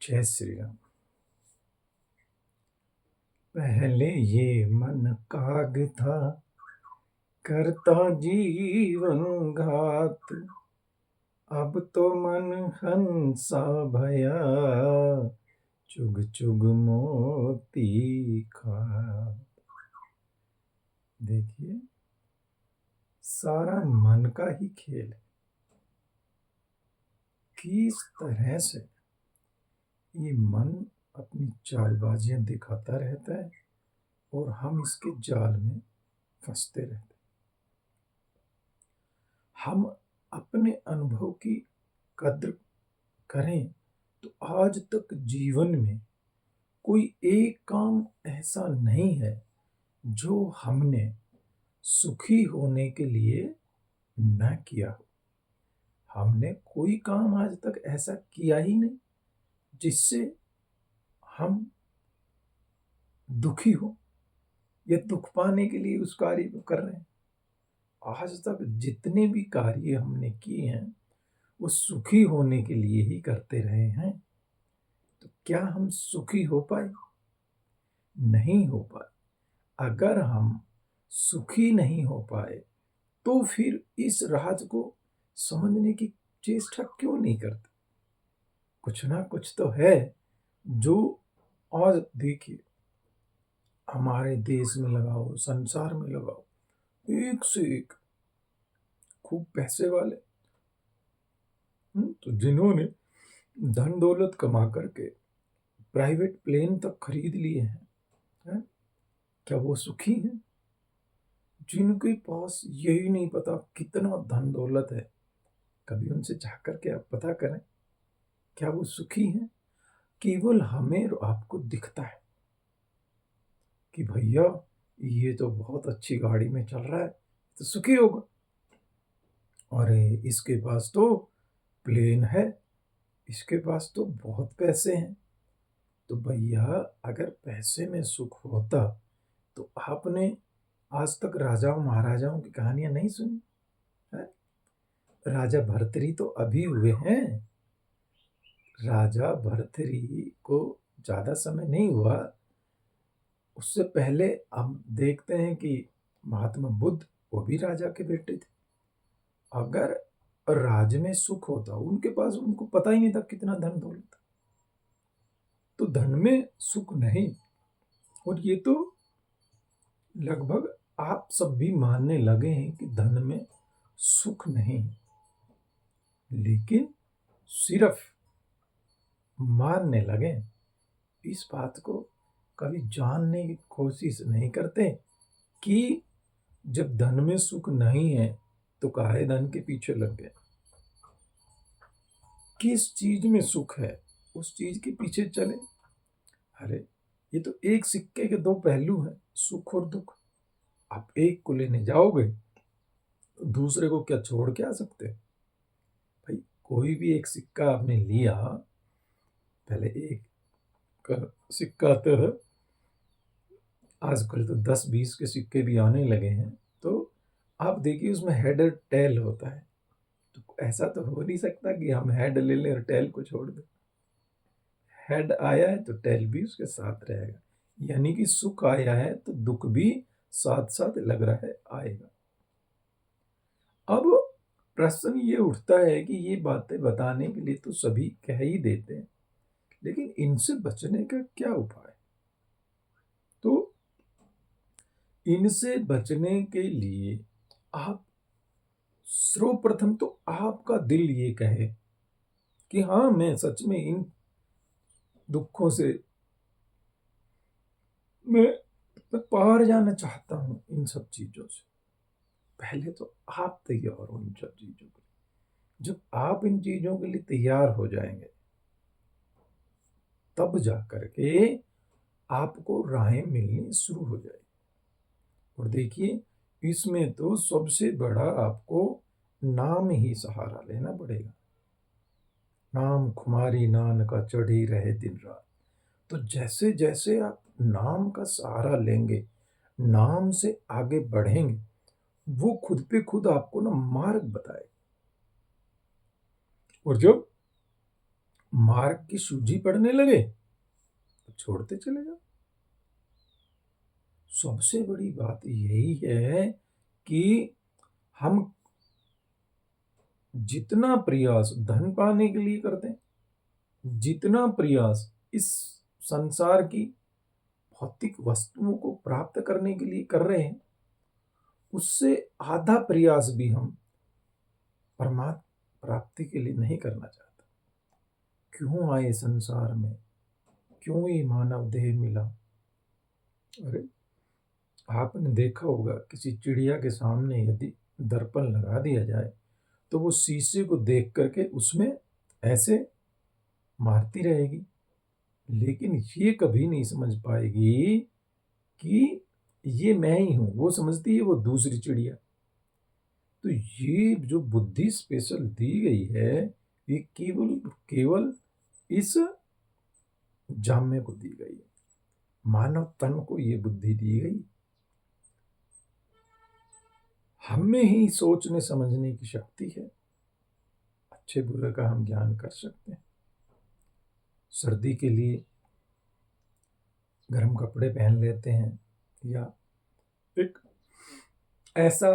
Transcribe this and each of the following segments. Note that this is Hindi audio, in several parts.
जय श्री राम। पहले ये मन काग था, करता जीवन घात। अब तो मन हंसा भया, चुग चुग मोती खा। देखिए, सारा मन का ही खेल है। किस तरह से ये मन अपनी चालबाजियां दिखाता रहता है और हम इसके जाल में फंसते रहते हैं। हम अपने अनुभव की कद्र करें तो आज तक जीवन में कोई एक काम ऐसा नहीं है जो हमने सुखी होने के लिए न किया हो। हमने कोई काम आज तक ऐसा किया ही नहीं जिससे हम दुखी हो या दुख पाने के लिए उस कार्य को कर रहे हैं। आज तक जितने भी कार्य हमने किए हैं वो सुखी होने के लिए ही करते रहे हैं। तो क्या हम सुखी हो पाए? नहीं हो पाए। अगर हम सुखी नहीं हो पाए तो फिर इस राज को समझने की चेष्टा क्यों नहीं करते? कुछ ना कुछ तो है जो आज देखिए, हमारे देश में लगाओ, संसार में लगाओ, एक से एक खूब पैसे वाले, तो जिन्होंने धन दौलत कमा करके प्राइवेट प्लेन तक खरीद लिए हैं, क्या वो सुखी हैं? जिनके पास यही नहीं पता कितना धन दौलत है, कभी उनसे जाकर के आप पता करें, क्या वो सुखी हैं? केवल हमें और आपको दिखता है कि भैया ये तो बहुत अच्छी गाड़ी में चल रहा है, तो सुखी होगा। अरे इसके पास तो प्लेन है, इसके पास तो बहुत पैसे हैं। तो भैया अगर पैसे में सुख होता तो आपने आज तक राजाओं महाराजाओं की कहानियां नहीं सुनी है? राजा भर्तरी तो अभी हुए हैं। राजा भर्तरी को ज्यादा समय नहीं हुआ, उससे पहले हम देखते हैं कि महात्मा बुद्ध, वो भी राजा के बेटे थे। अगर राज में सुख होता, उनके पास उनको पता ही नहीं था कितना धन दौलत। तो धन में सुख नहीं, और ये तो लगभग आप सब भी मानने लगे हैं कि धन में सुख नहीं, लेकिन सिर्फ मानने लगे, इस बात को कभी जानने की कोशिश नहीं करते कि जब धन में सुख नहीं है तो काहे धन के पीछे लग गए। किस चीज में सुख है उस चीज के पीछे चले। अरे ये तो एक सिक्के के दो पहलू हैं, सुख और दुख। आप एक को लेने जाओगे तो दूसरे को क्या छोड़ के आ सकते हैं? भाई कोई भी एक सिक्का आपने लिया, पहले एक का सिक्का आते थे, आजकल तो 10-20 के सिक्के भी आने लगे हैं। तो आप देखिए उसमें हेड और टेल होता है। तो ऐसा तो हो नहीं सकता कि हम हेड ले लें और टेल को छोड़ दें। हेड आया है तो टेल भी उसके साथ रहेगा, यानी कि सुख आया है तो दुख भी साथ साथ लग रहा है आएगा। अब प्रश्न ये उठता है कि ये बातें बताने के लिए तो सभी कह ही देते हैं, लेकिन इनसे बचने का क्या उपाय? तो इनसे बचने के लिए आप सर्वप्रथम तो आपका दिल ये कहे कि हाँ मैं सच में इन दुखों से मैं पार जाना चाहता हूं, इन सब चीजों से। पहले तो आप तैयार हो इन सब चीजों के लिए। जब आप इन चीजों के लिए तैयार हो जाएंगे तब जाकर के आपको राहें मिलनी शुरू हो जाएगी। और देखिए, इसमें तो सबसे बड़ा आपको नाम ही सहारा लेना पड़ेगा। नाम खुमारी नान का चढ़ी रहे दिन रात। तो जैसे जैसे आप नाम का सहारा लेंगे, नाम से आगे बढ़ेंगे, वो खुद पे खुद आपको ना मार्ग बताएगा। और जब मार्ग की सूझी पड़ने लगे तो छोड़ते चले जाओ। सबसे बड़ी बात यही है कि हम जितना प्रयास धन पाने के लिए करते हैं, जितना प्रयास इस संसार की भौतिक वस्तुओं को प्राप्त करने के लिए कर रहे हैं, उससे आधा प्रयास भी हम परमात्म प्राप्ति के लिए नहीं करना चाहते। क्यों आए संसार में, क्यों ये मानव देह मिला? अरे, आपने देखा होगा किसी चिड़िया के सामने यदि दर्पण लगा दिया जाए तो वो शीशे को देख करके उसमें ऐसे मारती रहेगी, लेकिन ये कभी नहीं समझ पाएगी कि ये मैं ही हूं। वो समझती है वो दूसरी चिड़िया। तो ये जो बुद्धि स्पेशल दी गई है, ये केवल केवल इस जाम्य को दी गई है, मानव तन को ये बुद्धि दी गई। हम में ही सोचने समझने की शक्ति है, अच्छे बुरे का हम ज्ञान कर सकते हैं। सर्दी के लिए गर्म कपड़े पहन लेते हैं, या एक ऐसा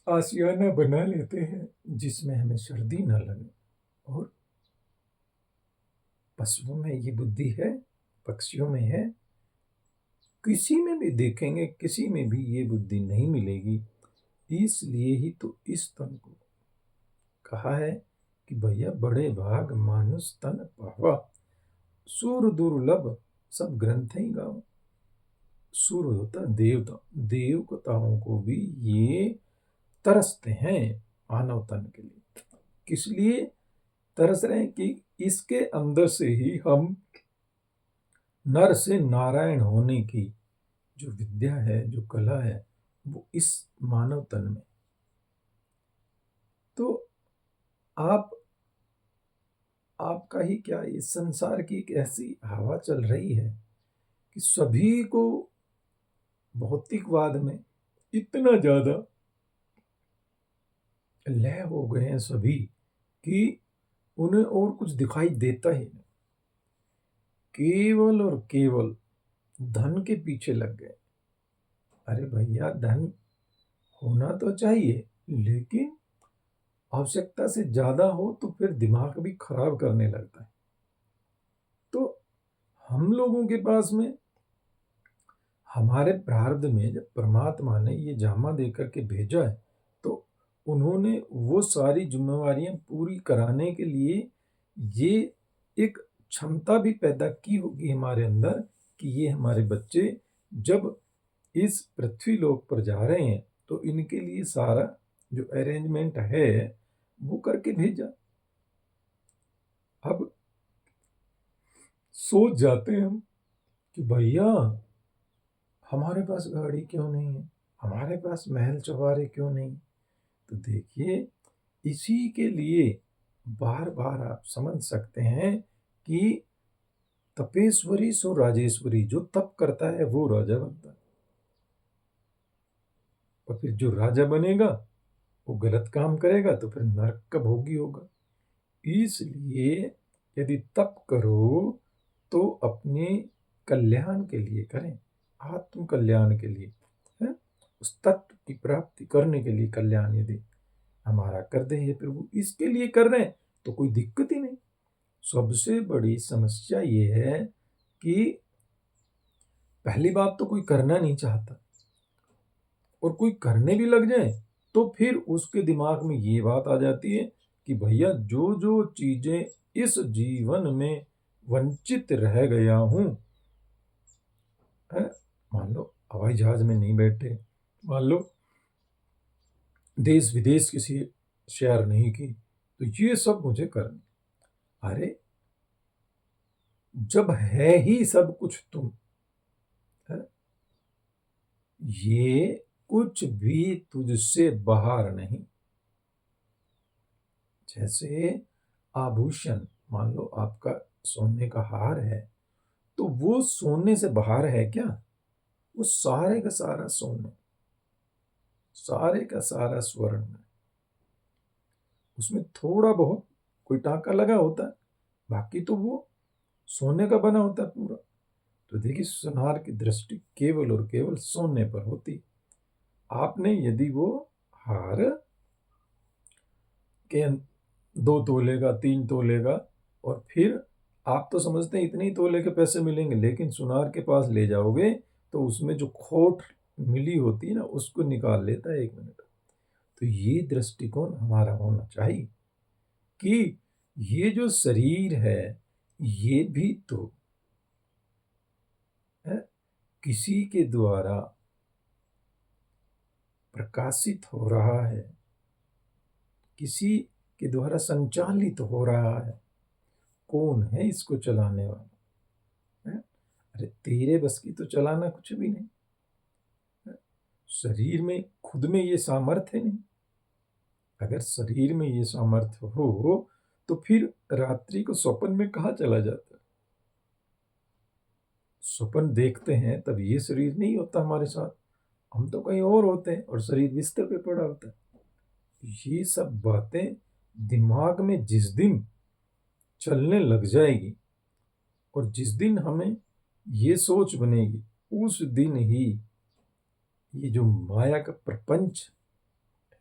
आशियाना बना लेते हैं जिसमें हमें सर्दी न लगे। और पशुओं में ये बुद्धि है, पक्षियों में है, किसी में भी देखेंगे किसी में भी ये बुद्धि नहीं मिलेगी। इसलिए ही तो इस तन को कहा है कि भैया बड़े भाग मानुष तन पावा, सुर दुर्लभ सब ग्रंथ ही गाओ। सुर होता देवता, देवताओं को भी ये तरसते हैं मानव तन के लिए। किस लिए तरस रहे हैं? कि इसके अंदर से ही हम नर से नारायण होने की जो विद्या है, जो कला है, वो इस मानव तन में। तो आपका ही क्या, इस संसार की एक ऐसी हवा चल रही है कि सभी को भौतिकवाद में इतना ज्यादा लय हो गए हैं सभी कि उन्हें और कुछ दिखाई देता ही नहीं, केवल और केवल धन के पीछे लग गए। अरे भैया, धन होना तो चाहिए, लेकिन आवश्यकता से ज्यादा हो तो फिर दिमाग भी खराब करने लगता है। तो हम लोगों के पास में हमारे प्रारब्ध में जब परमात्मा ने ये जामा देकर के भेजा है, तो उन्होंने वो सारी जिम्मेवारियां पूरी कराने के लिए ये एक क्षमता भी पैदा की होगी हमारे अंदर कि ये हमारे बच्चे जब इस पृथ्वी लोक पर जा रहे हैं तो इनके लिए सारा जो अरेंजमेंट है वो करके भेजा। अब सोच जाते हैं हम कि भैया हमारे पास गाड़ी क्यों नहीं है, हमारे पास महल चौबारे क्यों नहीं। तो देखिए, इसी के लिए बार बार आप समझ सकते हैं कि तपेश्वरी सो राजेश्वरी, जो तप करता है वो राजा बनता है, और फिर जो राजा बनेगा वो गलत काम करेगा तो फिर नरक का भोगी होगा। इसलिए यदि तप करो तो अपने कल्याण के लिए करें, आत्म कल्याण के लिए है, उस तत्व की प्राप्ति करने के लिए कल्याण यदि हमारा कर दे ये प्रभु, इसके लिए कर रहे हैं तो कोई दिक्कत ही नहीं। सबसे बड़ी समस्या ये है कि पहली बात तो कोई करना नहीं चाहता, और कोई करने भी लग जाए तो फिर उसके दिमाग में ये बात आ जाती है कि भैया जो जो चीजें इस जीवन में वंचित रह गया हूं, मान लो हवाई जहाज में नहीं बैठे, मान लो देश विदेश किसी शेयर नहीं की, तो ये सब मुझे करना। अरे, जब है ही सब कुछ तुम है, ये कुछ भी तुझसे बाहर नहीं। जैसे आभूषण, मान लो आपका सोने का हार है, तो वो सोने से बाहर है क्या? वो सारे का सारा सोने, सारे का सारा स्वर्ण है। उसमें थोड़ा बहुत कोई टांका लगा होता है, बाकी तो वो सोने का बना होता है पूरा। तो देखिए सुनार की दृष्टि केवल और केवल सोने पर होती। आपने यदि वो हार के 2 तोले का 3 तोले का, और फिर आप तो समझते हैं इतने ही तोले के पैसे मिलेंगे, लेकिन सुनार के पास ले जाओगे तो उसमें जो खोट मिली होती है ना उसको निकाल लेता है 1 मिनट। तो ये दृष्टिकोण हमारा होना चाहिए कि ये जो शरीर है ये भी तो है, किसी के द्वारा प्रकाशित हो रहा है, किसी के द्वारा संचालित हो रहा है। कौन है इसको चलाने वाला? है? अरे तेरे बस की तो चलाना कुछ भी नहीं है। शरीर में खुद में ये सामर्थ्य नहीं। अगर शरीर में ये सामर्थ्य हो तो फिर रात्रि को स्वप्न में कहाँ चला जाता? स्वप्न देखते हैं तब ये शरीर नहीं होता हमारे साथ, हम तो कहीं और होते हैं और शरीर बिस्तर पे पड़ा होता है। ये सब बातें दिमाग में जिस दिन चलने लग जाएगी और जिस दिन हमें ये सोच बनेगी, उस दिन ही ये जो माया का प्रपंच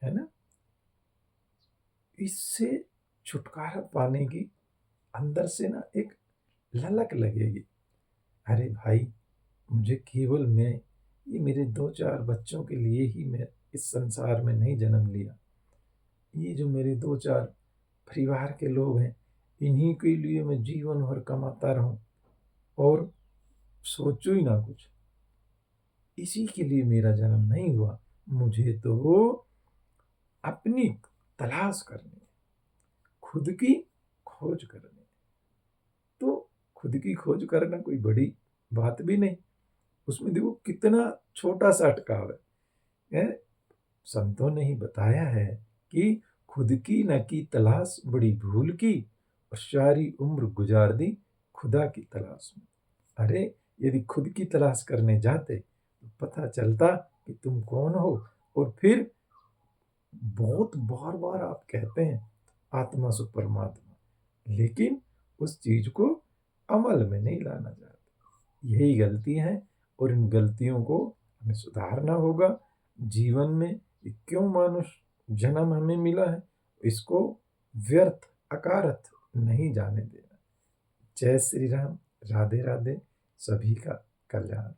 है ना, इससे छुटकारा पाने की अंदर से ना एक ललक लगेगी। अरे भाई, मुझे केवल ये मेरे 2-4 बच्चों के लिए ही मैं इस संसार में नहीं जन्म लिया। ये जो मेरे 2-4 परिवार के लोग हैं, इन्हीं के लिए मैं जीवन भर कमाता रहूं और सोचूं ही ना कुछ। इसी के लिए मेरा जन्म नहीं हुआ। मुझे तो अपनी तलाश करनी है, खुद की खोज करनी है। तो खुद की खोज करना कोई बड़ी बात भी नहीं। उसमें देखो कितना छोटा सा अटकाव है। संतों ने ही बताया है कि खुद की न की तलाश बड़ी भूल की, और सारी उम्र गुजार दी खुदा की तलाश में। अरे यदि खुद की तलाश करने जाते तो पता चलता कि तुम कौन हो। और फिर बहुत बार बार आप कहते हैं आत्मा सु परमात्मा, लेकिन उस चीज को अमल में नहीं लाना चाहते। यही गलती है, और इन गलतियों को हमें सुधारना होगा। जीवन में ये क्यों मानुष जन्म हमें मिला है, इसको व्यर्थ अकारथ नहीं जाने देना। जय श्री राम। राधे राधे। सभी का कल्याण।